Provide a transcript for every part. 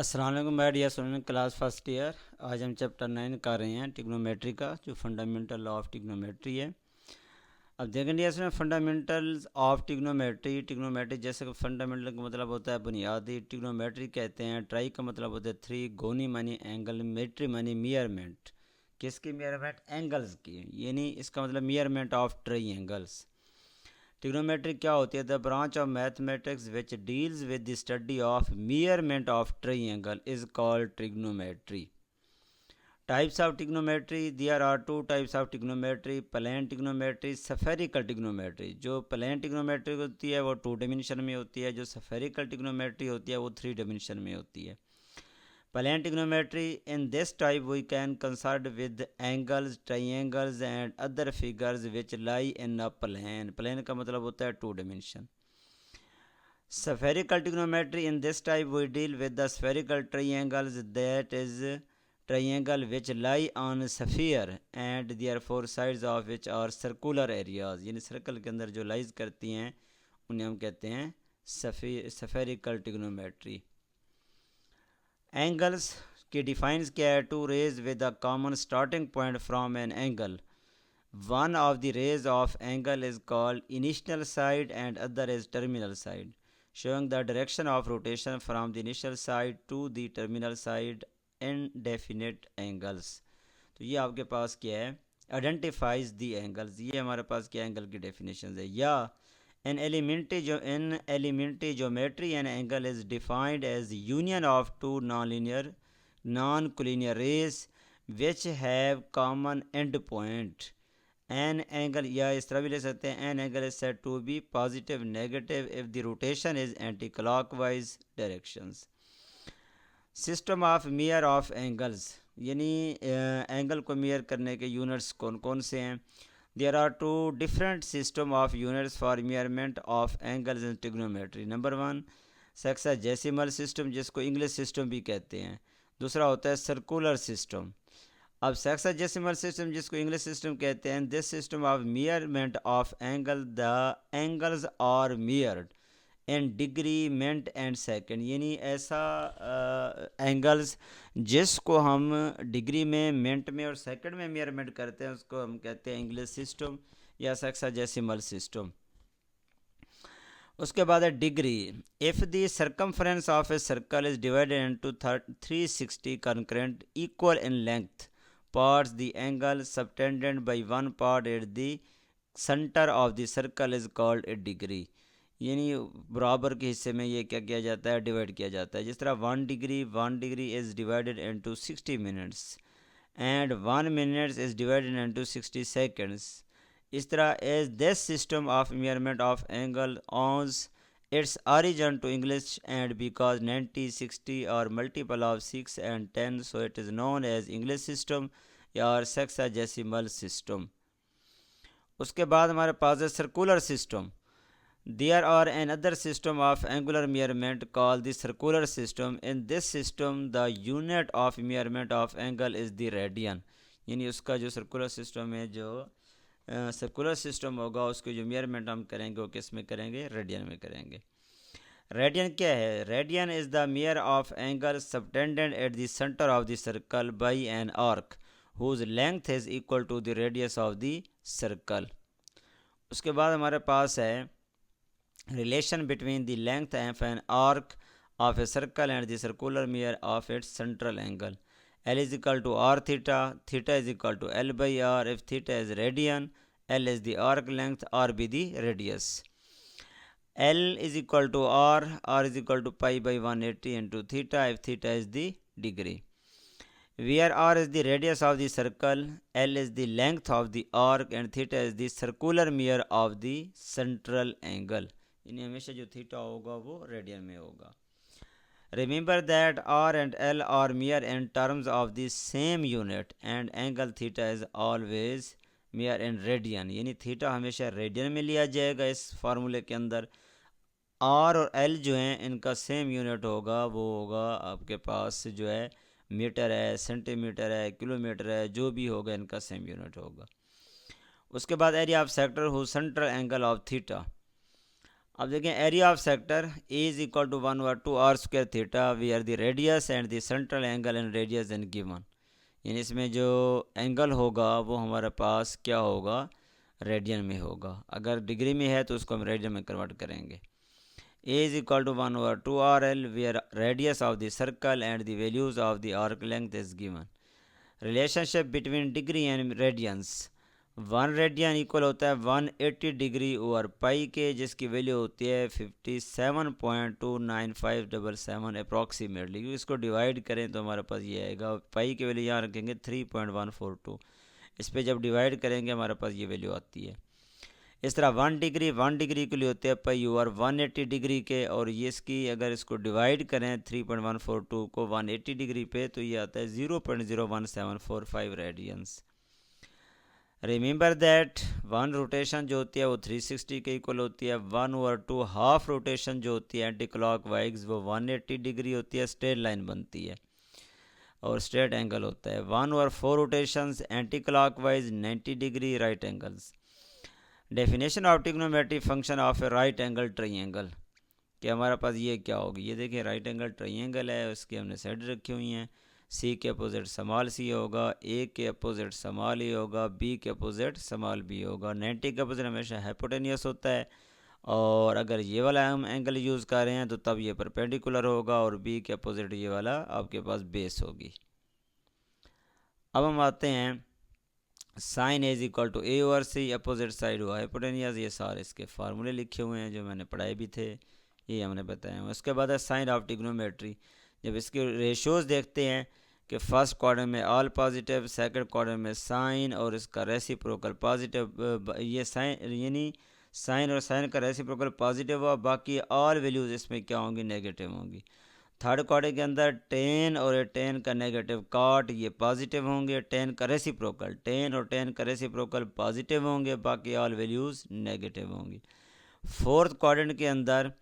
अस्सलाम वालेकुम my dear student, class first year. आज हम चैप्टर 9 कर रहे हैं ट्रिग्नोमेट्री का, जो फंडामेंटल लॉ ऑफ ट्रिग्नोमेट्री है। अब देखें dear student, fundamentals of trigonometry जैसे कि फंडामेंटल का मतलब होता है बुनियादी, ट्रिग्नोमेट्री कहते हैं, ट्राई का मतलब होता है थ्री, गोनी मानी एंगल, मेट्री मानी मेयरमेंट। किसकी मेयरमेंट? एंगल्स की, यानी इसका मतलब measurement of triangles. Trigonometry क्या होती है? The branch of mathematics which deals with the study of measurement of triangle is called trigonometry. Types of trigonometry, there are two types of trigonometry, plane trigonometry, spherical trigonometry. जो plane trigonometry होती है वो 2 dimension में होती है, जो spherical trigonometry होती है वो 3 डायमेंशन में होती है। Plane trigonometry, in this type we can concerned with angles, triangles and other figures which lie in a plane. Plane का मतलब होता है 2 dimension. Spherical trigonometry, in this type we deal with the spherical triangles, that is triangle which lie on sphere and therefore sides of which are circular areas. यानी circle के अंदर जो lies करती हैं उन्हें हम कहते हैं spherical trigonometry. एंगल्स की डिफाइंस क्या है? Two rays with a common starting point from an angle. One of the rays of angle is called initial side and other is terminal side, showing the direction of rotation from the initial side to the terminal side in definite angles. तो ये आपके पास क्या है? Identifies the angles. ये हमारे पास क्या angle की डेफिनेशन है। या in elementary geometry, an angle is defined as union of two non-collinear rays which have common end point. An angle, या इस तरह भी ले सकते हैं, an angle is said to be positive negative if the rotation is anti-clockwise directions. System of mayor of angles, यानी angle को mayor करने के यूनिट्स कौन कौन से हैं? There are two different system of units for measurement of angles in trigonometry. Number 1 sexagesimal system, जिसको English system भी कहते हैं। दूसरा होता है सर्कुलर सिस्टम। अब सेक्साजेसिमल सिस्टम, जिसको इंग्लिश सिस्टम कहते हैं, this system of measurement of angle, the angles are measured in degree minute and second. यानी ऐसा एंगल्स जिसको हम डिग्री में, मिनट में और सेकंड में मेयरमेंट करते हैं उसको हम कहते हैं इंग्लिश सिस्टम या सेक्साजेसिमल सिस्टम। उसके बाद है degree. If the circumference of a circle is divided into 360 concurrent equal in length parts, the angle subtended by one part eight the centre of the circle is called a degree. यानी बराबर के हिस्से में ये क्या किया जाता है? डिवाइड किया जाता है। जिस तरह 1 degree is divided into 60 minutes and 1 minute is divided into 60 seconds. इस तरह as this system of measurement of angle owes its origin to English, and because 90, 60 are multiple of 6 and 10, so it is known as English system या sexagesimal system. उसके बाद हमारे पास है circular system. There are another system of angular measurement called the circular system. In this system, the unit of measurement of angle is the radian. यानी उसका जो circular system है, जो सर्कुलर सिस्टम होगा, उसको जो मेयरमेंट हम करेंगे वो किस में करेंगे? रेडियन में करेंगे। रेडियन क्या है? Radian is the measure of angle subtended at the centre of the circle by an arc whose length is equal to the radius of the circle. उसके बाद हमारे पास है relation between the length of an arc of a circle and the circular mirror of its central angle. L is equal to r theta, theta is equal to L by r. If theta is radian, L is the arc length, r be the radius. L is equal to r is equal to pi by 180 into theta if theta is the degree. Where r is the radius of the circle, L is the length of the arc and theta is the circular mirror of the central angle. यानी हमेशा जो theta होगा वो radian में होगा। Remember that r and l are measure in terms of the same unit and angle theta is always measure in radian. यानी theta हमेशा radian में लिया जाएगा इस फार्मूले के अंदर। आर और एल जो हैं इनका सेम यूनिट होगा, वो होगा आपके पास जो है मीटर है, सेंटीमीटर है, किलोमीटर है, जो भी होगा इनका सेम यूनिट होगा। उसके बाद area of sector who central angle of theta, अब देखें area of sector A is equal to 1/2 r² theta we are the radius and the central angle and radius and given, यानी इसमें जो angle होगा वो हमारे पास क्या होगा, रेडियन में होगा। अगर डिग्री में है तो उसको हम रेडियन में कन्वर्ट करेंगे। A is equal to 1/2 RL where radius of the circle and the values of the arc length is given. Relationship between degree and radians, 1 radian equal होता है 180 डिग्री ओवर पाई के, जिसकी वैल्यू होती है 57.29577 approximately. इसको divide करें तो हमारे पास ये आएगा, पाई की वैल्यू यहाँ रखेंगे 3.142, इस पर जब डिवाइड करेंगे हमारे पास ये वैल्यू आती है। इस तरह 1 डिग्री के लिए होते हैं पाई ओवर 180 डिग्री के, और ये इसकी अगर इसको डिवाइड करें 3.142 को 180 डिग्री पे तो ये आता है 0.01745 रेडियंस। रिमेंबर दैट 1 रोटेशन जो होती है वो 360 के इक्वल होती है, 1/2 हाफ रोटेशन जो होती है एंटी क्लॉक वाइज वो 180 डिग्री होती है, स्ट्रेट लाइन बनती है और स्ट्रेट एंगल होता है। 1/4 rotations anti clock wise 90 degree right angles. Definition of trigonometric function of A right angle triangle, कि हमारे पास ये क्या होगी, ये देखिए राइट एंगल ट्रायंगल है, उसकी हमने साइड रखी हुई हैं। सी के अपोजिट स्मॉल सी होगा, ए के अपोजिट स्मॉल ए होगा, बी के अपोजिट स्मॉल बी होगा। 90 के अपोजिट हमेशा हाइपोटेनियस होता है, और अगर ये वाला हम एंगल यूज़ कर रहे हैं तो तब ये परपेंडिकुलर होगा, और बी के अपोजिट ये वाला आपके पास बेस होगी। अब हम आते हैं sine A is equal to a over c, opposite side हुआ हाइपोटेनियस। ये सारे इसके फार्मूले लिखे हुए हैं जो मैंने पढ़ाए भी थे, ये हमने बताए हैं। उसके बाद है साइन ऑफ ट्रिग्नोमेट्री, जब इसके रेशियोज देखते हैं कि फर्स्ट क्वाड्रेंट में ऑल पॉजिटिव, सेकंड क्वाड्रेंट में साइन और इसका रेसिप्रोकल पॉजिटिव, ये साइन यानी साइन और साइन का रेसिप्रोकल पॉजिटिव हुआ, बाकी ऑल वैल्यूज़ इसमें क्या होंगी, नेगेटिव होंगी। थर्ड क्वाड्रेंट के अंदर 10 और 10 का नेगेटिव कॉट ये पॉजिटिव होंगे, 10 का रेसिप्रोकल 10 और 10 का रेसिप्रोकल पॉजिटिव होंगे, बाकी ऑल वैल्यूज़ नेगेटिव होंगी। फोर्थ क्वाड्रेंट के अंदर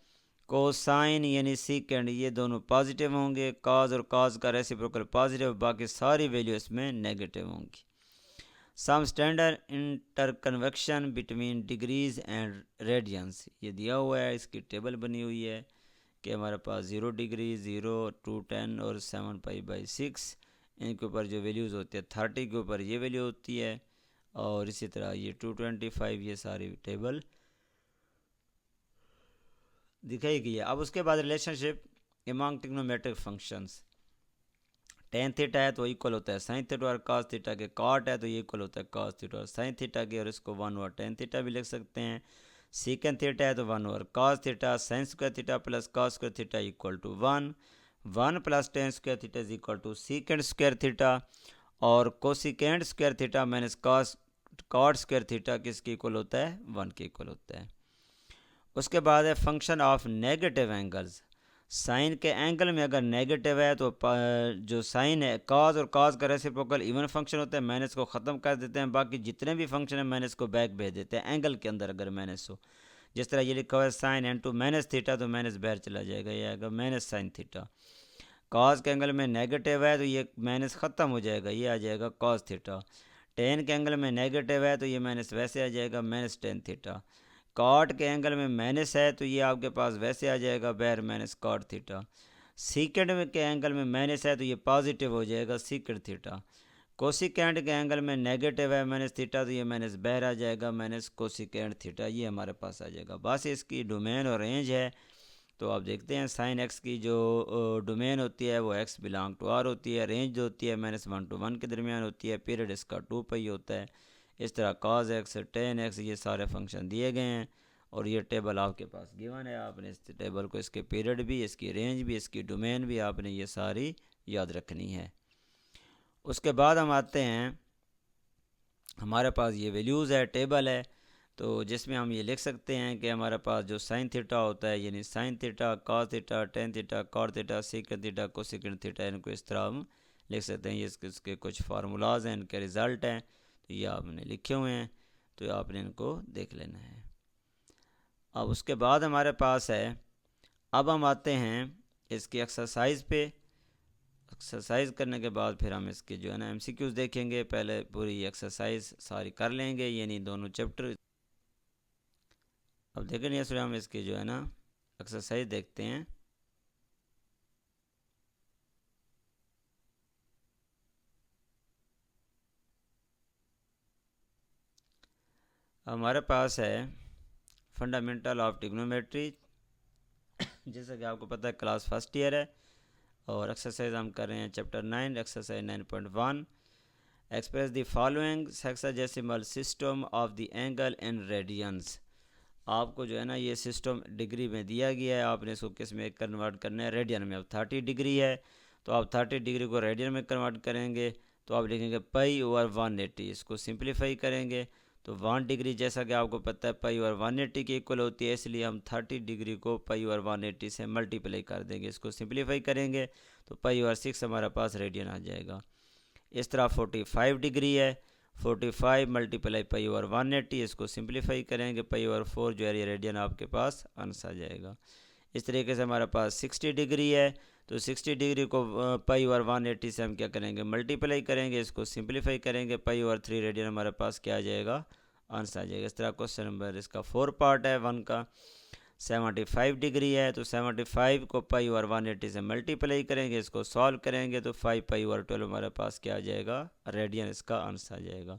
कोसाइन यानी सीकेंड ये दोनों पॉजिटिव होंगे, कॉज और कॉज का रेसिप्रोकल पॉजिटिव, बाकी सारी वैल्यू इसमें नेगेटिव होंगी। Some standard interconversion between degrees and radians, ये दिया हुआ है, इसकी टेबल बनी हुई है कि हमारे पास 0 डिग्री, 0, 2, 10 और 7 पाई/6, इनके ऊपर जो वैल्यूज़ होती है 30 के ऊपर ये वैल्यू होती है, और इसी तरह ये 225, ये सारी टेबल दिखाई गई है। अब उसके बाद relationship among trigonometric functions, tan theta है तो इक्वल होता है साइन थीटा, और कॉस थीटा के कॉट है तो ये इक्वल होता है कॉस थीटा और साइन थीटा के, और इसको 1/tan थीटा भी लिख सकते हैं। सीकेंड थीटा है तो 1/cos theta, sine square theta plus cos square theta equal to 1, 1 + tan square theta is equal to secant square theta, और cosecant square theta minus cot square theta किसके equal होता है, 1 के इक्वल होता है। उसके बाद है function of negative angles, sine के एंगल में अगर नेगेटिव है तो जो साइन है कॉज और कॉज का रेसिप्रोकल इवन फंक्शन होता है, माइनस को ख़त्म कर देते हैं, बाकी जितने भी फंक्शन है माइनस को बैक भेज देते हैं एंगल के अंदर अगर माइनस हो। जिस तरह ये लिखा हुआ है साइन n2 माइनस थीटा, तो माइनस बाहर चला जाएगा, ये आएगा माइनस साइन थीटा। कॉज के एंगल में नेगेटिव है तो ये माइनस ख़त्म हो जाएगा, ये आ जाएगा कॉस थीटा। टेन के एंगल में नेगेटिव है तो ये माइनस वैसे आ जाएगा माइनस टेन थीटा। कॉट के एंगल में माइनस है तो ये आपके पास वैसे आ जाएगा बाहर माइनस कॉट थीटा। सीकेंड के एंगल में माइनस है तो ये पॉजिटिव हो जाएगा सीकेंड थीटा। कोसिकेंड के एंगल में नेगेटिव है माइनस थीटा तो ये माइनस बाहर आ जाएगा माइनस कोसिकेंड थीटा, ये हमारे पास आ जाएगा। बस इसकी डोमेन और रेंज है, तो आप देखते हैं साइन एक्स की जो डोमेन होती है वो एक्स बिलोंग टू आर होती है, रेंज जो होती है -1 to 1 के दरमियान होती है, पीरियड इसका 2 पाई होता है। इस तरह cos x, tan x ये सारे फंक्शन दिए गए हैं, और ये टेबल आपके पास गिवन है। आपने इस टेबल को इसके पीरियड भी, इसकी रेंज भी, इसकी डोमेन भी आपने ये सारी याद रखनी है। उसके बाद हम आते हैं, हमारे पास ये वैल्यूज़ है, टेबल है, तो जिसमें हम ये लिख सकते हैं कि हमारे पास जो साइन थीटा होता है यानी sine theta, cos theta, tan theta, cot theta, secant theta, cosecant theta, इनको इस तरह हम लिख सकते हैं। ये इसके कुछ फार्मूलाज हैं, इनके रिज़ल्ट हैं, तो ये आपने लिखे हुए हैं, तो आपने इनको देख लेना है। अब उसके बाद हमारे पास है, अब हम आते हैं इसकी एक्सरसाइज पे। एक्सरसाइज करने के बाद फिर हम इसके जो है ना MCQs देखेंगे, पहले पूरी एक्सरसाइज सारी कर लेंगे, यानी दोनों चैप्टर। अब देखें ये हम इसकी जो है ना एक्सरसाइज देखते हैं। हमारे पास है फंडामेंटल ऑफ ट्रिग्नोमेट्री, जैसा कि आपको पता है क्लास फर्स्ट ईयर है, और एक्सरसाइज हम कर रहे हैं chapter 9 exercise 9.1। Express the following hexadecimal system of the angle in radiance. आपको जो है ना ये सिस्टम डिग्री में दिया गया है, आपने इसको किस में कन्वर्ट करना है, रेडियन में। अब 30 डिग्री है तो आप 30 डिग्री को रेडियन में कन्वर्ट करेंगे तो आप लिखेंगे पाई ओवर 180। इसको सिंप्लीफाई करेंगे तो 1 डिग्री जैसा कि आपको पता है पाई ओवर 180 की इक्वल होती है, इसलिए हम 30 डिग्री को पाई ओवर 180 से मल्टीप्लाई कर देंगे। इसको सिंप्लीफाई करेंगे तो पाई ओवर 6 हमारे पास रेडियन आ जाएगा। इस तरह 45 डिग्री है, 45 मल्टीप्लाई पाई ओवर 180, इसको सिंप्लीफाई करेंगे पाई ओवर 4 जो है ये रेडियन आपके पास आंसर आ जाएगा। इस तरीके से हमारे पास 60 डिग्री है तो 60 डिग्री को पाई ओवर 180 से हम क्या करेंगे मल्टीप्लाई करेंगे, इसको सिंप्लीफाई करेंगे पाई ओवर 3 रेडियन हमारे पास क्या आ जाएगा आंसर आ जाएगा। इस तरह क्वेश्चन नंबर इसका 4 पार्ट है 1 का। 75 डिग्री है तो 75 को पाई ओवर 180 से मल्टीप्लाई करेंगे, इसको सॉल्व करेंगे तो 5 पाई ओवर 12 हमारे पास क्या आ जाएगा रेडियन, इसका आंसर आ जाएगा।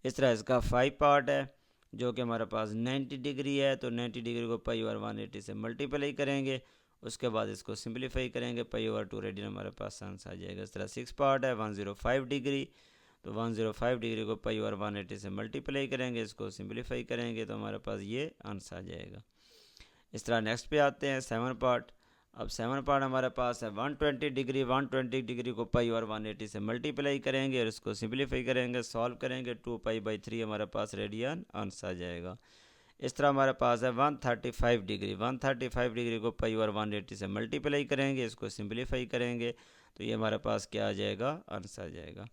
इस तरह इसका 5 पार्ट है जो कि हमारे पास 90 डिग्री है तो 90 डिग्री को पाई ओवर 180 से मल्टीप्लाई करेंगे, उसके बाद इसको सिंप्लीफाई करेंगे पाई ओवर 2 रेडियन हमारे पास आंसर आ जाएगा। इस तरह 6 पार्ट है 105 डिग्री तो 105 डिग्री को पाई ओवर 180 से मल्टीप्लाई करेंगे, इसको सिंप्लीफाई करेंगे तो हमारे पास ये आंसर आ जाएगा। इस तरह नेक्स्ट पे आते हैं 7 पार्ट। अब 7 पार्ट हमारे पास है 120 डिग्री, 120 डिग्री को पाई और 180 से मल्टीप्लाई करेंगे और इसको सिंप्लीफाई करेंगे, सॉल्व करेंगे 2 पाई बाई 3 हमारे पास रेडियन आंसर आ जाएगा। इस तरह हमारे पास है 135 डिग्री, 135 डिग्री को पाई और 180 से मल्टीप्लाई करेंगे, इसको सिंप्लीफाई करेंगे तो ये हमारे पास क्या आ जाएगा आंसर आ जाएगा।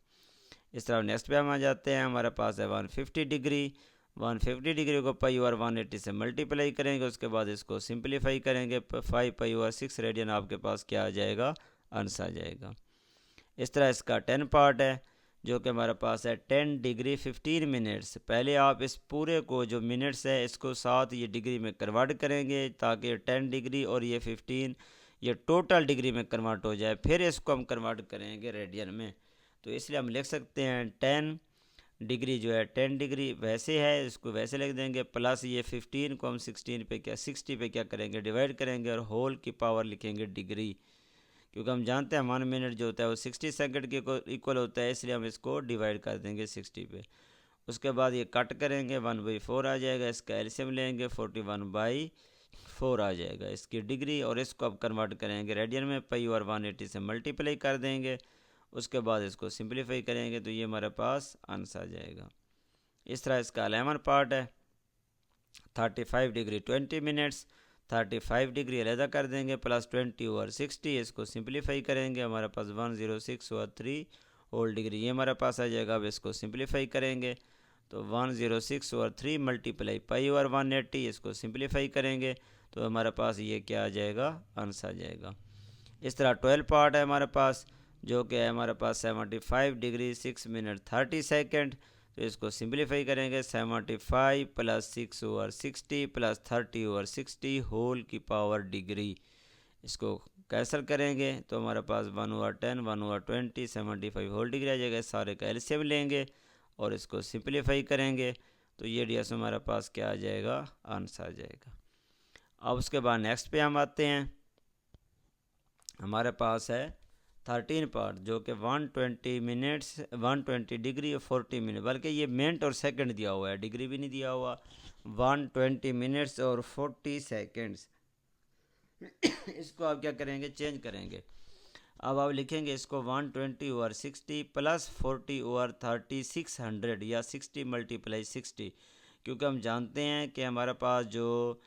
इस तरह नेक्स्ट पे हम आ जाते हैं, हमारे पास है 150 डिग्री, 150 डिग्री को पाई ओवर 180 से मल्टीप्लाई करेंगे, उसके बाद इसको सिंप्लीफाई करेंगे 5 पाई ओवर 6 रेडियन आपके पास क्या आ जाएगा आंसर आ जाएगा। इस तरह इसका 10 पार्ट है जो कि हमारे पास है 10 डिग्री 15 मिनट्स। पहले आप इस पूरे को जो मिनट्स है इसको साथ ये डिग्री में कन्वर्ट करेंगे ताकि 10 डिग्री और ये 15 ये टोटल डिग्री में कन्वर्ट हो जाए, फिर इसको हम कन्वर्ट करेंगे रेडियन में। तो इसलिए हम लिख सकते हैं 10 डिग्री जो है 10 डिग्री वैसे है इसको वैसे लिख देंगे, प्लस ये 15 को हम 16 पे क्या 60 पे क्या करेंगे डिवाइड करेंगे और होल की पावर लिखेंगे डिग्री, क्योंकि हम जानते हैं 1 मिनट जो होता है वो 60 सेकंड के इक्वल होता है, इसलिए हम इसको डिवाइड कर देंगे 60 पे। उसके बाद ये कट करेंगे 1/4 आ जाएगा, इसका एलसीएम लेंगे 41/4 आ जाएगा इसकी डिग्री, और इसको अब कन्वर्ट करेंगे रेडियन में पाई और 180 से मल्टीप्लाई कर देंगे, उसके बाद इसको सिंप्लीफाई करेंगे तो ये हमारे पास आंसर आ जाएगा। इस तरह इसका 11 पार्ट है 35 डिग्री 20 मिनट्स, 35 डिग्री अलहदा कर देंगे प्लस 20 ओवर 60, इसको सिंप्लीफाई करेंगे हमारे पास 106 ओवर 3 होल डिग्री ये हमारे पास आ जाएगा। अब इसको सिंप्लीफाई करेंगे तो 106 ओवर 3 मल्टीप्लाई पाई ओवर 180, इसको सिंप्लीफाई करेंगे तो हमारे पास ये क्या आ जाएगा आंसर आ जाएगा। इस तरह 12 पार्ट है हमारे पास जो कि है हमारे पास 75 डिग्री 6 मिनट 30 सेकेंड, तो इसको सिंप्लीफाई करेंगे 75 plus 6 over 60 plus 30 over 60 whole की पावर डिग्री, इसको कैंसिल करेंगे तो हमारे पास 1/10 1/20 75 होल डिग्री आ जाएगा। सारे का एलसीएम लेंगे और इसको सिंप्लीफाई करेंगे तो ये डी हमारे पास क्या आ जाएगा आंसर आ जाएगा। अब उसके बाद नेक्स्ट पे हम आते हैं, हमारे पास है 13 पार्ट जो कि 120 मिनट्स 120 डिग्री और 40 मिनट, बल्कि ये मिनट और सेकंड दिया हुआ है डिग्री भी नहीं दिया हुआ, 120 मिनट्स और 40 सेकंड्स। इसको आप क्या करेंगे चेंज करेंगे, अब आप लिखेंगे इसको 120 ओवर 60 प्लस 40 ओवर 30 600 या 60 मल्टीप्लाई 60, क्योंकि हम जानते हैं कि हमारे पास जो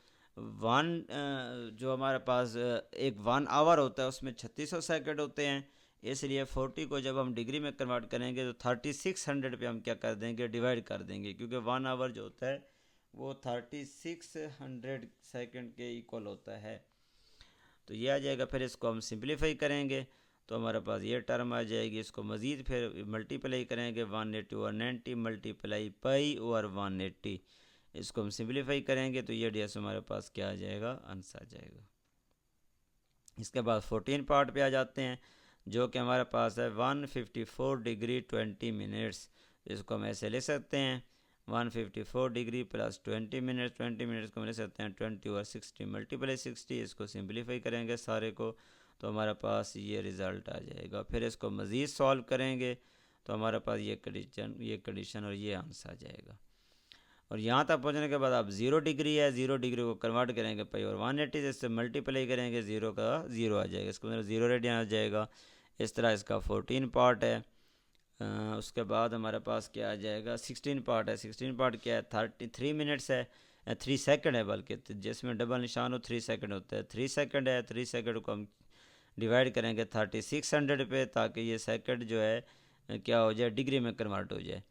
हमारे पास एक 1 आवर होता है उसमें 3600 सेकंड होते हैं, इसलिए 40 को जब हम डिग्री में कन्वर्ट करेंगे तो 3600 पे हम क्या कर देंगे डिवाइड कर देंगे, क्योंकि 1 आवर जो होता है वो 3600 सेकंड के इक्वल होता है। तो ये आ जाएगा, फिर इसको हम सिंप्लीफाई करेंगे तो हमारे पास ये टर्म आ जाएगी, इसको मज़ीद फिर मल्टीप्लाई करेंगे 180 ओवर 90 मल्टीप्लाई पाई ओवर 180, इसको हम सिंप्लीफाई करेंगे तो ये ds हमारे पास क्या आ जाएगा, आंसर आ जाएगा। इसके बाद 14 पार्ट पे आ जाते हैं, जो कि हमारे पास है 154 डिग्री 20 मिनट्स। इसको हम ऐसे ले सकते हैं 154 डिग्री प्लस 20 मिनट्स, 20 मिनट्स को हम ले सकते हैं 20/60 मल्टीप्लाई 60। इसको सिंप्लीफाई करेंगे सारे को तो हमारे पास ये रिज़ल्ट आ जाएगा। फिर इसको मज़ीद सॉल्व करेंगे तो हमारे पास ये कंडीशन और ये आंसर आ जाएगा। और यहाँ तक पहुँचने के बाद आप 0 डिग्री है, 0 डिग्री को कन्वर्ट करेंगे पाई और 180 से इससे मल्टीप्लाई करेंगे, 0 का 0 आ जाएगा, इसको मतलब 0 रेडियन आ जाएगा। इस तरह इसका 14 पार्ट है। उसके बाद हमारे पास क्या आ जाएगा, 16 पार्ट है। 16 पार्ट क्या है, 33 मिनट्स है, 3 सेकंड है, बल्कि जिसमें डबल निशान हो 3 सेकंड होता है, 3 सेकंड है। 3 सेकंड को हम डिवाइड करेंगे 3600 पे, ताकि ये सेकंड जो है क्या हो जाए, डिग्री में कन्वर्ट हो जाए।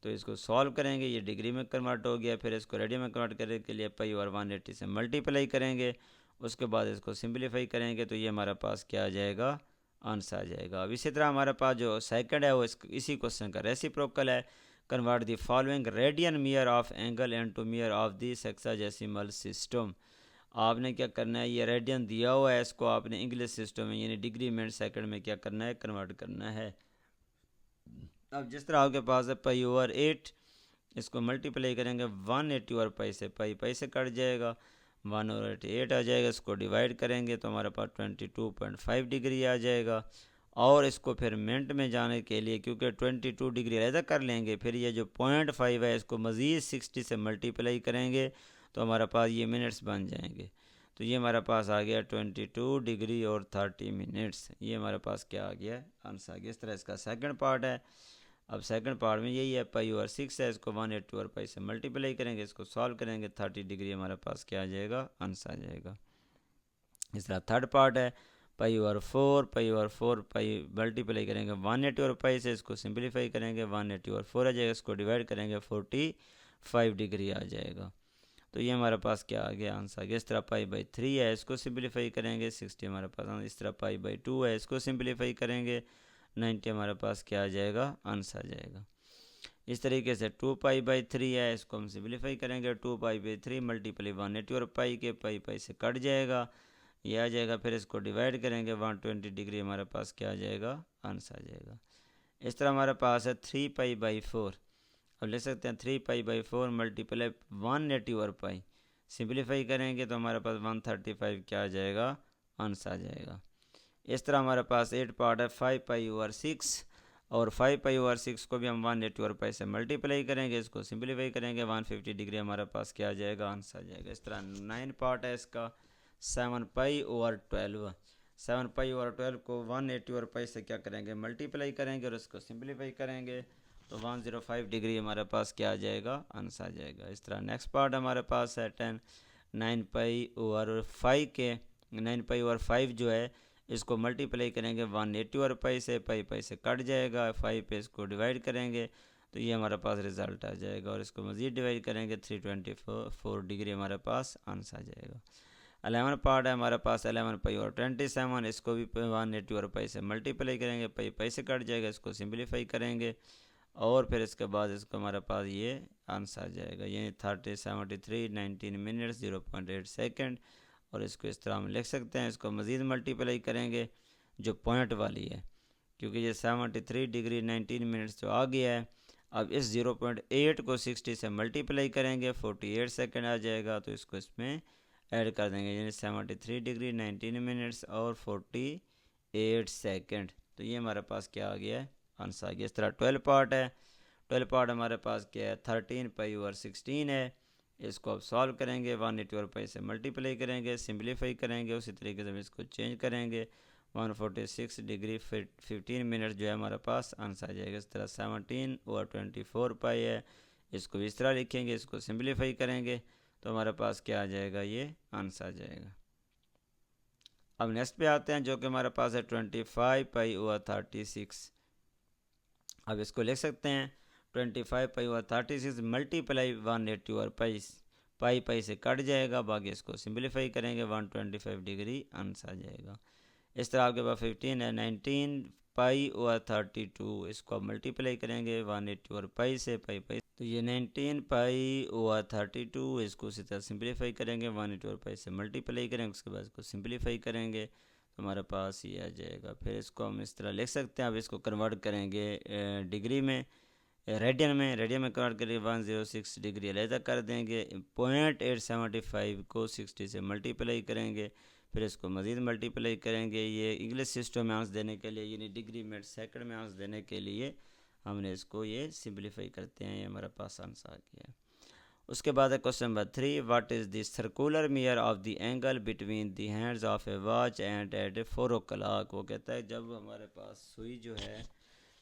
तो इसको सॉल्व करेंगे, ये डिग्री में कन्वर्ट हो गया। फिर इसको रेडियन में कन्वर्ट करने के लिए पाई और 180 से मल्टीप्लाई करेंगे। उसके बाद इसको सिंप्लीफाई करेंगे तो ये हमारे पास क्या आ जाएगा, आंसर आ जाएगा। अब इसी तरह हमारे पास जो सेकंड है वो इसी क्वेश्चन का रेसिप्रोकल है। Convert the following radian मीयर of angle into मीयर of the sexagesimal system. आपने क्या करना है, ये रेडियन दिया हुआ है, इसको आपने इंग्लिश सिस्टम में यानी डिग्री मिनट सेकंड में क्या करना है, कन्वर्ट करना है। अब जिस तरह आपके पास है पाई ओवर 8, इसको मल्टीप्लाई करेंगे 180 ओवर पाई से, पाई से कट जाएगा, 1/8 आ जाएगा। इसको डिवाइड करेंगे तो हमारे पास 22.5 डिग्री आ जाएगा। और इसको फिर मिनट में जाने के लिए, क्योंकि 22 डिग्री अलग कर लेंगे, फिर ये जो 0.5 है इसको मज़ीद 60 से मल्टीप्लाई करेंगे तो हमारे पास ये मिनट्स बन जाएंगे। तो ये हमारे पास आ गया 22 डिग्री और 30 मिनट्स। ये हमारे पास क्या आ गया, आंसर आ गया। इस तरह इसका सेकंड पार्ट है। अब सेकंड पार्ट में यही है, पाई ओवर 6 है, इसको 180 ओवर पाई से मल्टीप्लाई करेंगे, इसको सॉल्व करेंगे 30 डिग्री हमारे पास क्या आ जाएगा, आंसर आ जाएगा। इस तरह थर्ड पार्ट है, पाई ओवर 4 पाई मल्टीप्लाई करेंगे 180 ओवर पाई से, इसको सिंप्लीफाई करेंगे 180 ओवर 4 आ जाएगा, इसको डिवाइड करेंगे 45 डिग्री आ जाएगा। तो ये हमारे पास क्या आ गया, आंसर आ गया। इस तरह पाई/3 है, इसको सिंप्लीफाई करेंगे 60 हमारे पास। इस तरह पाई/2 है, इसको सिंप्लीफाई करेंगे 90 हमारे पास क्या आ जाएगा, आंसर आ जाएगा। इस तरीके से 2π/3 है, इसको हम सिंप्लीफाई करेंगे 2π/3 मल्टीप्लाई 180 और पाई के पाई से कट जाएगा, ये आ जाएगा। फिर इसको डिवाइड करेंगे 120 डिग्री हमारे पास क्या आ जाएगा, आंसर आ जाएगा। इस तरह हमारे पास है 3π/4। अब ले सकते हैं 3π/4 मल्टीप्लाई 180 और पाई, सिंप्लीफाई करेंगे तो हमारे पास 135 क्या आ जाएगा, आंसर आ जाएगा। इस तरह हमारे पास 8 पार्ट है, 5π/6 और 5π/6 को भी हम 180 और पाई से मल्टीप्लाई करेंगे, इसको सिंप्लीफाई करेंगे 150 डिग्री हमारे पास क्या आ जाएगा, आंसर आ जाएगा। इस तरह 9 पार्ट है इसका, 7π/12। 7π/12 को 180 और पाई से क्या करेंगे, मल्टीप्लाई करेंगे और इसको सिंप्लीफाई करेंगे तो 105 डिग्री हमारे पास क्या आ जाएगा, आंसर आ जाएगा। इस तरह नेक्स्ट पार्ट हमारे पास है 9π/5 के 9π/5 जो है इसको मल्टीप्लाई करेंगे 180 और पाई से कट जाएगा, 5 पे इसको डिवाइड करेंगे तो ये हमारे पास रिज़ल्ट आ जाएगा। और इसको मज़ीद डिवाइड करेंगे 324 डिग्री हमारे पास आंसर आ जाएगा। 11 पार्ट है हमारे पास, 11π/27, इसको भी 180 और पाई से मल्टीप्लाई करेंगे, पाई से कट जाएगा, इसको सिंप्लीफाई करेंगे और फिर इसके बाद इसको हमारे पास ये आंसर आ जाएगा, यानी 3073 19 मिनट्स 0.8 सेकेंड। और इसको इस तरह हम लिख सकते हैं, इसको मज़ीद मल्टीप्लाई करेंगे जो पॉइंट वाली है, क्योंकि ये 73 डिग्री 19 मिनट्स जो आ गया है। अब इस 0.8 को 60 से मल्टीप्लाई करेंगे 48 सेकेंड आ जाएगा, तो इसको इसमें ऐड कर देंगे, यानी 73 डिग्री 19 मिनट्स और 48 सेकेंड। तो ये हमारे पास क्या आ गया है, आंसर आ गया। इस तरह 12 पार्ट है, 12 पार्ट हमारे पास क्या है, 13π/16 है, इसको अब सॉल्व करेंगे 180 और पाई से मल्टीप्लाई करेंगे, सिंप्लीफाई करेंगे, उसी तरीके से हम इसको चेंज करेंगे 146 डिग्री 15 मिनट जो है हमारे पास आंसर आ जाएगा। इस तरह 17/24 पाई है, इसको इस तरह लिखेंगे, इसको सिंप्लीफाई करेंगे तो हमारे पास क्या आ जाएगा, ये आंसर आ जाएगा। अब नेक्स्ट पे आते हैं जो कि हमारे पास है 25π/36। अब इसको लिख सकते हैं 25π/36 मल्टीप्लाई 180 और पाई से कट जाएगा, बाकी इसको सिंप्लीफाई करेंगे 125 डिग्री आंसर आ जाएगा। इस तरह आपके पास 15 है, 19π/32, इसको आप मल्टीप्लाई करेंगे 180 और पाई से तो ये 19 पाई ओवर 32, इसको इसी तरह सिंप्लीफाई करेंगे, 1/8 पाई से मल्टीप्लाई करेंगे, उसके बाद इसको सिंप्लीफाई करेंगे तो हमारे पास ये आ जाएगा। फिर इसको हम इस तरह लिख सकते हैं। अब इसको कन्वर्ट करेंगे डिग्री में, रेडियन में कन्वर्ट करेंगे, 106 डिग्री अलहदा कर देंगे। 0.875 को 60 से मल्टीप्लाई करेंगे, फिर इसको मज़ीद मल्टीप्लाई करेंगे। ये इंग्लिश सिस्टम में आंसर देने के लिए, यानी डिग्री मिनट सेकंड में आंसर देने के लिए हमने इसको ये सिंप्लीफाई करते हैं। ये हमारे पास आंसर आ गया। उसके बाद है question number 3, what is the circular measure of the angle between the hands of a watch and at 4 o'clock। वो कहता है जब हमारे पास सुई जो है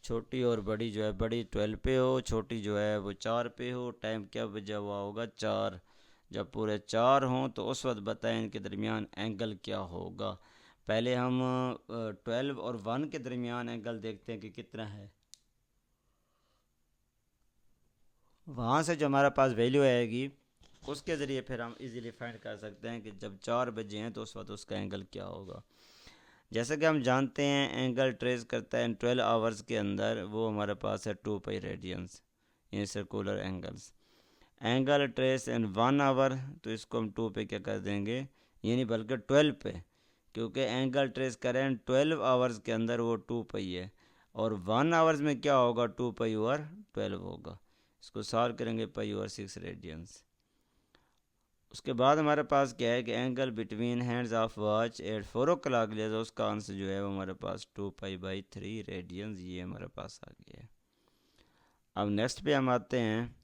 छोटी और बड़ी जो है, बड़ी 12 पे हो, छोटी जो है वो 4 पे हो, टाइम क्या बजा हुआ होगा 4। जब पूरे 4 हों तो उस वक्त बताएं इनके दरमियान एंगल क्या होगा। पहले हम 12 और 1 के दरमियान एंगल देखते हैं कि कितना है। वहाँ से जो हमारे पास वैल्यू आएगी उसके ज़रिए फिर हम इजीली फाइंड कर सकते हैं कि जब 4 बजे हैं तो उस वक्त उसका एंगल क्या होगा। जैसे कि हम जानते हैं एंगल ट्रेस करता है इन 12 आवर्स के अंदर, वो हमारे पास है 2 पाई रेडियंस, ये circular angles. Angle traced in 1 hour, तो इसको हम 2 पे क्या कर देंगे, ये नहीं बल्कि 12 पे, क्योंकि एंगल ट्रेस करें 12 आवर्स के अंदर वो 2 पाई है, और 1 आवर्स में क्या होगा 2 पाई ओवर 12 होगा। इसको सॉल्व करेंगे, पाई ओवर 6 रेडियंस। उसके बाद हमारे पास क्या है कि angle between hands of watch at 4 o'clock लिया, तो उसका आंसर जो है वो हमारे पास 2 पाई बाई 3 रेडियंस, ये हमारे पास आ गया है। अब नेक्स्ट पे हम आते हैं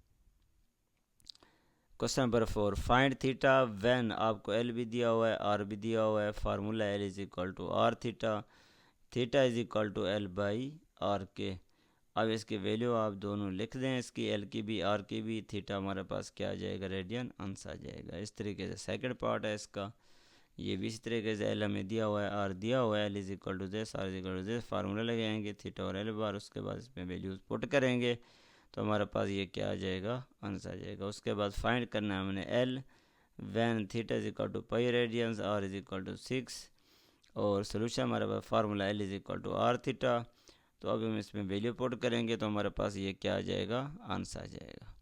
question number 4, find theta when. आपको एल भी दिया हुआ है, आर भी दिया हुआ है। Formula L is equal to are theta, theta is equal to L by r के। अब इसकी वैल्यू आप दोनों लिख दें, इसकी एल की भी आर की भी। थीटा हमारे पास क्या आ जाएगा, रेडियन आंसर आ जाएगा। इस तरीके से सेकंड पार्ट है इसका, ये भी इसी तरीके से एल हमें दिया हुआ है, आर दिया हुआ है, l is equal to this, r is equal to this. Formula लगाएंगे थीटा और एल बार, उसके बाद इसमें वैल्यूज पुट करेंगे तो हमारे पास ये क्या आ जाएगा, आंसर आ जाएगा। उसके बाद फाइंड करना है हमने L when theta is equal to pi radians, R is equal to 6, और सोल्यूशन हमारे पास formula L is equal to are theta. तो अब हम इसमें वैल्यू पुट करेंगे तो हमारे पास ये क्या आ जाएगा, आंसर आ जाएगा।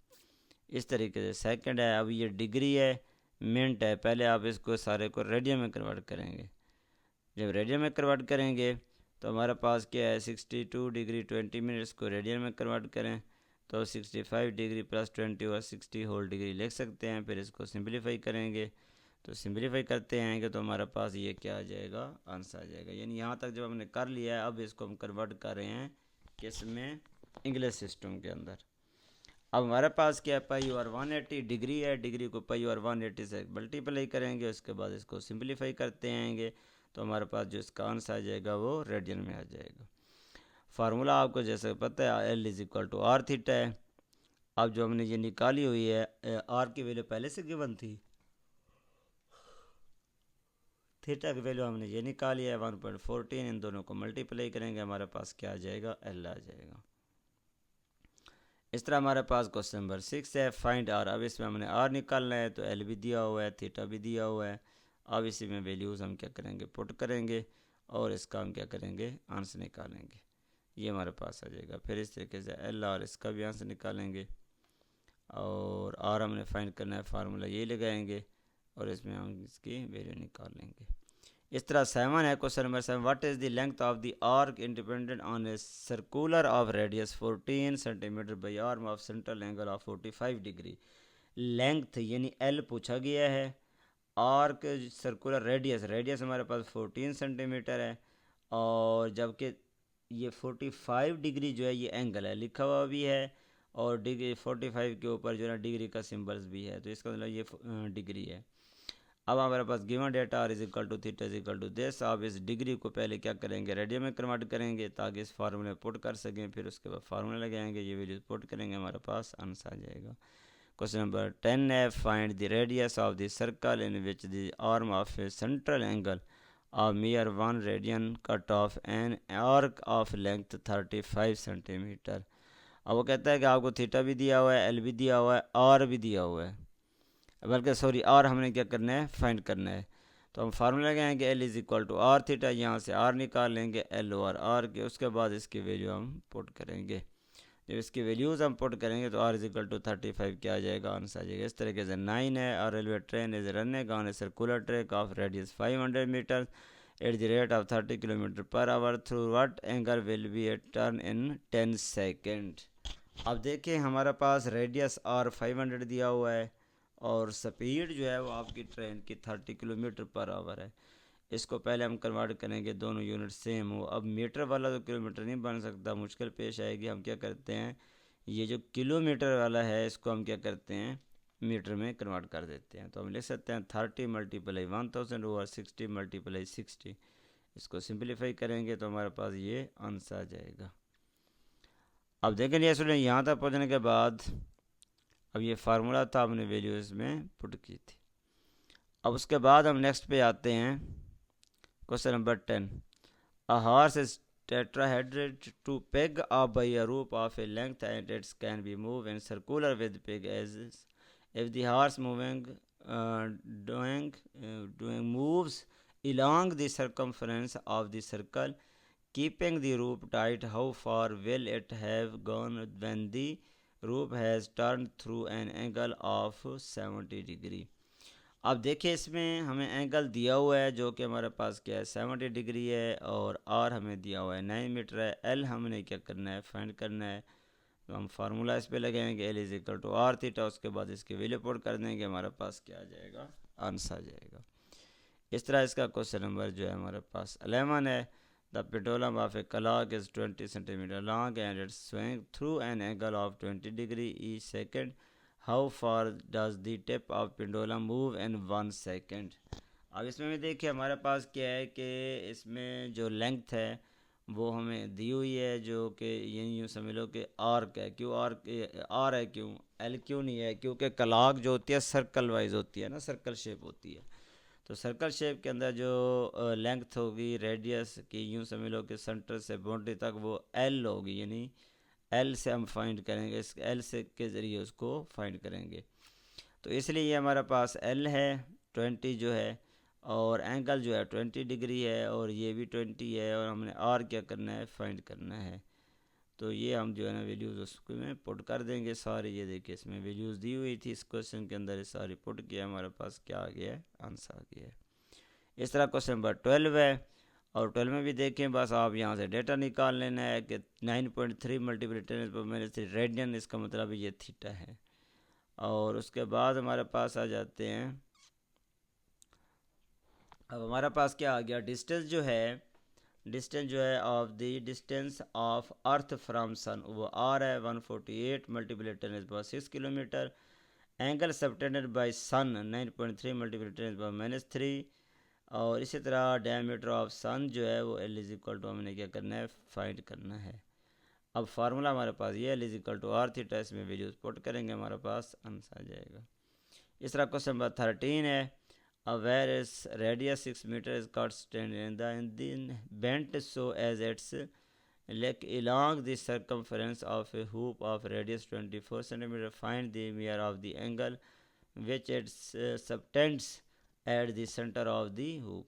इस तरीके से सेकंड है। अब ये डिग्री है, मिनट है, पहले आप इसको सारे को रेडियन में कन्वर्ट करेंगे। जब रेडियन में कन्वर्ट करेंगे तो हमारे पास क्या है, 62 डिग्री 20 मिनट्स को रेडियन में कन्वर्ट करें तो 65 डिग्री प्लस 20 और 60 होल डिग्री लिख सकते हैं। फिर इसको सिंप्लीफाई करेंगे, तो सिंप्लीफाई करते हैं कि तो हमारे पास ये क्या आ जाएगा, आंसर आ जाएगा। यानी यहाँ तक जब हमने कर लिया है, अब इसको हम कन्वर्ट कर रहे हैं किस में, इंग्लिश सिस्टम के अंदर। अब हमारे पास क्या है, पाई ओवर 180 डिग्री है, डिग्री को पाई ओवर 180 से मल्टीप्लाई करेंगे, उसके बाद इसको सिंप्लीफाई करते आएंगे तो हमारे पास जो इसका आंसर आ जाएगा वो रेडियन में आ जाएगा। फार्मूला आपको जैसे पता है l is equal to are theta है। अब जो हमने ये निकाली हुई है, आर की वैल्यू पहले से गिवन थी, थीटा की वैल्यू हमने ये निकाली है 1.14, इन दोनों को मल्टीप्लाई करेंगे हमारे पास क्या आ जाएगा, एल आ जाएगा। इस तरह हमारे पास क्वेश्चन नंबर 6 है, फाइंड आर। अब इसमें हमने आर निकालना है, तो एल भी दिया हुआ है, थीटा भी दिया हुआ है। अब इसी में वैल्यूज़ हम क्या करेंगे, पुट करेंगे और इसका हम क्या करेंगे, आंसर निकालेंगे। ये हमारे पास आ जाएगा। फिर इस तरीके से एल आर, इसका भी आंसर निकालेंगे, और आर हमने फाइंड करना है, फार्मूला ये लगाएंगे और इसमें हम इसकी वैल्यू निकाल लेंगे। इस तरह 7 है, question number 7, what is the length of the arc independent on a circular of radius 14 centimetre by arm of central angle of 45 degree. Length यानी एल पूछा गया है, आर्क सर्कुलर रेडियस, रेडियस हमारे पास 14 सेंटीमीटर है, और जबकि ये 45 डिग्री जो है ये एंगल है, लिखा हुआ भी है, और डिग्री 45 के ऊपर जो है ना डिग्री का सिंबल्स भी है, तो इसका मतलब ये डिग्री है। अब हमारे पास given data R is equal to theta is equal to this. अब इस डिग्री को पहले क्या करेंगे, रेडियन में कन्वर्ट करेंगे ताकि इस फार्मूले पुट कर सकें। फिर उसके बाद फार्मूला लगाएंगे, ये वैल्यूज पुट करेंगे, हमारे पास आंसर आ जाएगा। क्वेश्चन नंबर 10 है, find the radius of the circle in which the arm of A central angle of मियर 1 radian cut off an arc of length 35 centimetre. अब वो कहता है कि आपको थीटा भी दिया हुआ है, एल भी दिया हुआ है, आर भी दिया हुआ है, बल्कि सॉरी आर हमने क्या करना है, फाइंड करना है। तो हम फार्मूला लगाएंगे l is equal to are theta, यहाँ से आर निकाल लेंगे एल ओवर आर के, उसके बाद इसकी वैल्यू हम पुट करेंगे। जब इसकी वैल्यूज़ हम पुट करेंगे तो आर इज इक्वल टू 35 क्या आ जाएगा, आंसर आ जाएगा। इस तरीके से 9 है, और railway train is running on a circular track of radius 500 metre at the rate of 30 kilometre per hour through what angle will be a turn in 10 second. अब देखिए हमारे पास रेडियस आर 500 दिया हुआ है और स्पीड जो है वो आपकी ट्रेन की 30 किलोमीटर पर आवर है। इसको पहले हम कन्वर्ट करेंगे, दोनों यूनिट सेम हो। अब मीटर वाला तो किलोमीटर नहीं बन सकता, मुश्किल पेश आएगी। हम क्या करते हैं, ये जो किलोमीटर वाला है इसको हम क्या करते हैं, मीटर में कन्वर्ट कर देते हैं। तो हम लिख सकते हैं 30 मल्टीप्लाई 1000 ओवर 60 मल्टीप्लाई 60। इसको सिंप्लीफाई करेंगे तो हमारे पास ये आंसर आ जाएगा। अब देखें ये स्टूडेंट, यहाँ तक पहुँचने के बाद अब ये फार्मूला था, हमने वैल्यू इसमें पुट की थी। अब उसके बाद हम नेक्स्ट पे आते हैं, question number 10। A horse is tetrahedral to peg up by a rope of a length and it can be moved in circular with peg as if the horse doing moves along the circumference of the circle keeping the rope tight, how far will it have gone when the rope has turned through an angle of 70 degree। अब देखिए इसमें हमें angle दिया हुआ है जो कि हमारे पास क्या है 70 डिग्री है, और आर हमें दिया हुआ है 9 मीटर है। एल हमने क्या करना है, फाइंड करना है। तो हम फार्मूला इस पे लगाएंगे, l is equal to are theta. उसके बाद इसकी वैल्यू पुट कर देंगे, हमारे पास क्या आ जाएगा, आंसर आ जाएगा। इस तरह इसका क्वेश्चन नंबर जो है हमारे पास 11 है। The pendulum of a clock is 20 centimetre long and it's swing through an angle of 20 degree each second. How far does the tip of pendulum move in 1 second. अब इसमें भी देखिए हमारे पास क्या है कि इसमें जो लेंथ है वो हमें दी हुई है, जो कि ये यूँ समझ लो कि आर्क है। क्यों आर है, क्यों एल क्यों नहीं है, क्योंकि क्लॉक जो होती है सर्कल वाइज होती है ना, सर्कल शेप होती है। तो सर्कल शेप के अंदर जो लेंथ होगी रेडियस की, यूँ समझ लो कि सेंटर से बाउंड्री तक वो एल होगी, यानी एल से हम फाइंड करेंगे, इस एल से के ज़रिए उसको फाइंड करेंगे। तो इसलिए ये हमारे पास एल है 20 जो है, और एंगल जो है 20 डिग्री है, और ये भी 20 है, और हमने आर क्या करना है, फाइंड करना है। तो ये हम जो है ना वैल्यूज़ उसको में पुट कर देंगे सारी। ये देखिए इसमें वैल्यूज़ दी हुई थी इस क्वेश्चन के अंदर, ये सारी पुट किया, हमारे पास क्या आ गया है, आंसर आ गया है। इस तरह क्वेश्चन नंबर 12 है, और 12 में भी देखें, बस आप यहाँ से डेटा निकाल लेना है कि 9.3 मल्टीप्लाई 10⁻³ रेडियन, इसका मतलब ये थीटा है। और उसके बाद हमारे पास आ जाते हैं, अब हमारे पास क्या आ गया, डिस्टेंस जो है, डिस्टेंस जो है of the distance of earth from sun, वो आर है 148 multiply 10⁻6 kilometre. Angle subtended by sun 9.3 multiply 10⁻³ और इसी तरह डायमीटर ऑफ सन जो है वो एल इज इक्वल टू हमने क्या करना है, फाइंड करना है। अब फार्मूला हमारे पास ये l is equal to are theta, इसमें वैल्यूज पुट करेंगे, हमारे पास आंसर आ जाएगा। इस तरह क्वेश्चन नंबर 13 है, where is radius 6 metre is cut stand in the bent so as it's like along the circumference of a hoop of radius 24 centimeter, find the measure of the angle which it subtends at the center of the hoop।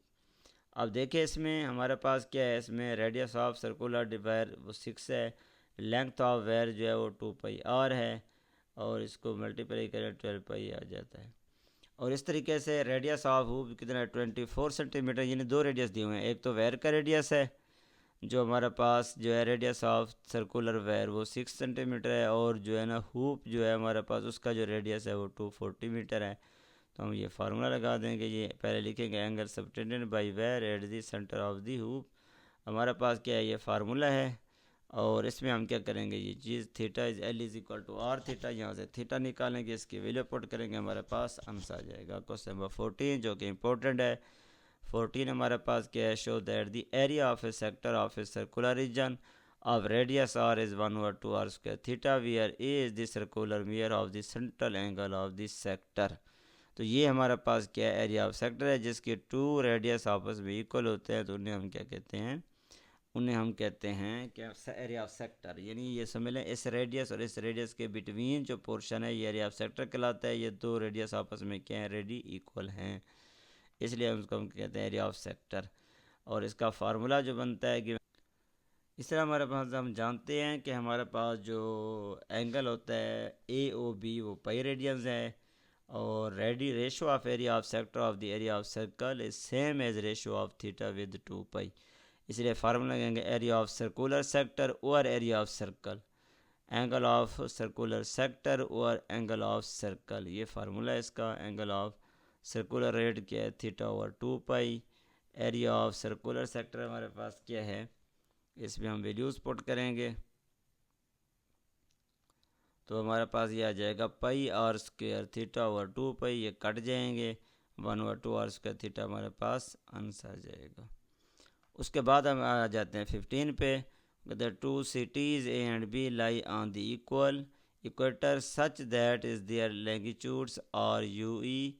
अब देखिए इसमें हमारे पास क्या है, इसमें radius of circular डिवायर वो 6 है, लेंथ ऑफ वायर जो है वो 2πr है, और इसको मल्टीप्लाई करें 12π आ जाता है। और इस तरीके से रेडियस ऑफ हुप कितना है 24 सेंटीमीटर, यानी दो रेडियस दिए हुए हैं। एक तो वायर का रेडियस है जो हमारे पास जो है रेडियस ऑफ सर्कुलर वायर वो 6 सेंटीमीटर है, और जो है ना हुप जो है हमारे पास उसका जो रेडियस है वो 240 मीटर है। तो हम ये फार्मूला लगा देंगे, ये पहले लिखेंगे angle subtended by wire eight the centre of the hoop. हमारे पास क्या है, ये फार्मूला है, और इसमें हम क्या करेंगे, ये चीज़ theta is L is equal to are theta, यहाँ से थीटा निकालेंगे, इसकी वैल्यू पुट करेंगे, हमारे पास आंसर आ जाएगा। क्वेश्चन नंबर 14 जो कि इंपॉर्टेंट है, 14 हमारे पास क्या है, show that the area of a sector of a circular region of radius r is 1/2r² theta where a is the circular measure of the central angle of the sector. तो ये हमारे पास क्या है, एरिया ऑफ सेक्टर है जिसके 2 radius आपस में इक्वल होते हैं, तो उन्हें हम क्या कहते हैं, उन्हें हम कहते हैं क्या, एरिया ऑफ सेक्टर। यानी ये समझ लें इस रेडियस और इस रेडियस के बिटवीन जो पोर्शन है ये एरिया ऑफ सेक्टर कहलाता है। ये दो रेडियस आपस में क्या है, रेडी इक्वल हैं, इसलिए हम उसको हम कहते हैं एरिया ऑफ सेक्टर। और इसका फार्मूला जो बनता है कि इस तरह हमारे पास हम जानते हैं कि हमारे पास जो एंगल होता है ए ओ बी वो पाई रेडियंस है, और ratio of area of sector of the area of circle is same as ratio of theta with 2 pi. इसलिए फार्मूला लगाएंगे एरिया ऑफ सर्कुलर सेक्टर और area of circle, angle of circular sector और angle of circle, ये formula है इसका। Angle of circular रेड क्या है, theta over 2 pi. Area of circular sector हमारे पास क्या है, इसमें हम वैल्यूज़ पुट करेंगे तो हमारे पास ये आ जाएगा पाई आर स्क्वायर थीटा ओवर 2 पाई, ये कट जाएंगे, 1/2 आर स्क्वायर थीटा हमारे पास आंसर आ जाएगा। उसके बाद हम आ जाते हैं 15 पे। The two cities A and B lie on the equator such that is their longitudes are UE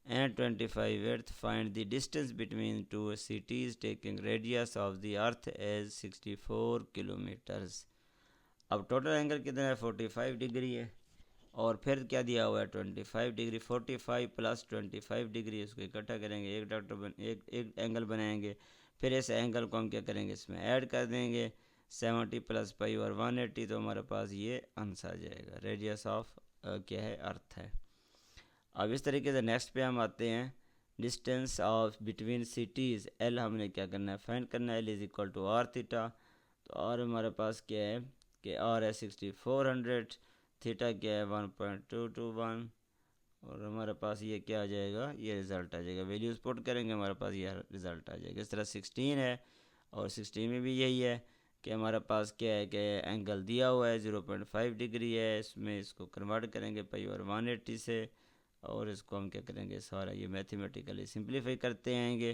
and 25th. Find the distance between two cities taking radius of the earth as 64 kilometers. अब total angle कितना है, 45 degree है, और फिर क्या दिया हुआ है 25 डिग्री, 45 प्लस 25 डिग्री, इसको इकट्ठा करेंगे, एक एंगल बनाएंगे। फिर इस एंगल को हम क्या करेंगे, इसमें ऐड कर देंगे 70 प्लस पाई और 180, तो हमारे पास ये आंसर आ जाएगा। रेडियस ऑफ क्या है, अर्थ है। अब इस तरीके से नेक्स्ट पे हम आते हैं, distance of between cities, l हमने क्या करना है, फाइंड करना है। L is equal to are theta, तो आर हमारे पास क्या है कि आर है 6400, थीटा क्या है 1.221, और हमारे पास ये क्या आ जाएगा, ये रिज़ल्ट आ जाएगा। वैल्यूज़ पुट करेंगे, हमारे पास ये रिज़ल्ट आ जाएगा। इस तरह 16 है, और 16 में भी यही है कि हमारे पास क्या है कि एंगल दिया हुआ है 0.5 डिग्री है, इसमें इसको कन्वर्ट करेंगे पाई और 180 से, और इसको हम क्या करेंगे, सारा ये मैथमेटिकली सिंप्लीफाई करते आएंगे,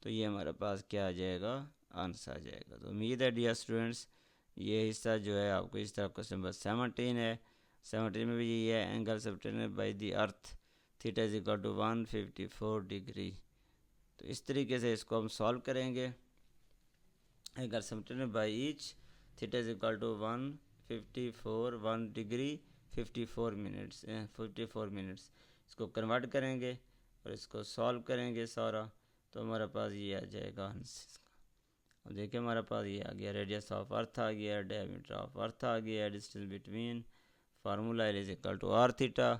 तो ये हमारे पास क्या आ जाएगा, आंसर आ जाएगा। तो उम्मीद है डियर स्टूडेंट्स ये हिस्सा जो है आपको इस तरह क्वेश्चन नंबर 17 है। 17 में भी यही है, angle subtended by the earth theta is equal to 154 degree. तो इस तरीके से इसको हम सॉल्व करेंगे। Angle subtended by each theta is equal to 154 1 degree 54 minutes, इसको कन्वर्ट करेंगे और इसको सॉल्व करेंगे सारा, तो हमारे पास ये आ जाएगा आंसर। और देखिए हमारे पास ये आ गया, रेडियस ऑफ अर्थ आ गया, डायमीटर ऑफ अर्थ आ गया, distance between, formula L is equal to are theta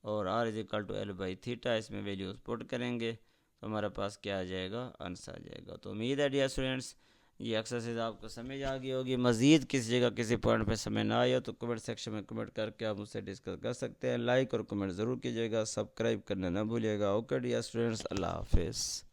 और R is equal to L by theta, इसमें वैल्यूज पुट करेंगे तो हमारे पास क्या आ जाएगा, आंसर आ जाएगा। तो उम्मीद है डियर स्टूडेंट्स ये एक्सरसाइज आपको समझ आ गई होगी। मज़ीद किसी जगह किसी पॉइंट पे समझ ना आया तो कमेंट सेक्शन में कमेंट करके आप मुझसे डिस्कस कर सकते हैं। लाइक और कमेंट ज़रूर कीजिएगा, सब्सक्राइब करना ना भूलिएगा। ओके डियर स्टूडेंट्स, अल्लाह हाफिज़।